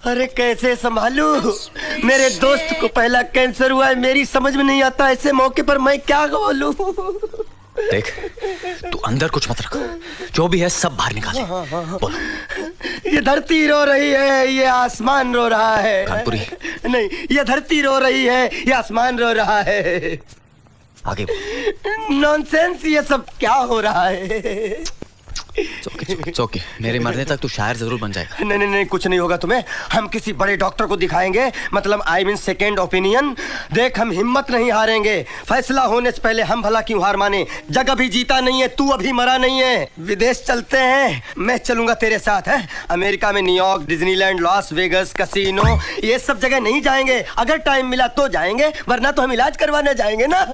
अरे कैसे संभालू? मेरे दोस्त को पहला कैंसर हुआ है, मेरी समझ में नहीं आता ऐसे मौके पर मैं क्या बोलूं। देख, तू अंदर कुछ मत रख, जो भी है सब बाहर निकाल। बोलो। ये धरती रो रही है, ये आसमान रो रहा है। कानपुरी। नहीं, ये धरती रो रही है, ये आसमान रो रहा है। आगे। नॉनसेंस, ये सब क्या हो रहा है? चौके मेरे मरने तक तू शायर जरूर बन जाएगा। नहीं नहीं नहीं, कुछ नहीं होगा तुम्हें। हम किसी बड़े डॉक्टर को दिखाएंगे, मतलब आई मीन सेकेंड ओपिनियन। देख, हम हिम्मत नहीं हारेंगे। फैसला होने से पहले हम भला क्यों हार माने? जग अभी जीता नहीं है, तू अभी मरा नहीं है। विदेश चलते हैं, मैं चलूंगा तेरे साथ। है अमेरिका में New York, Disneyland, Las Vegas, casino, ये सब जगह नहीं जाएंगे। अगर टाइम मिला तो जाएंगे, वरना तो हम इलाज करवाने जाएंगे ना।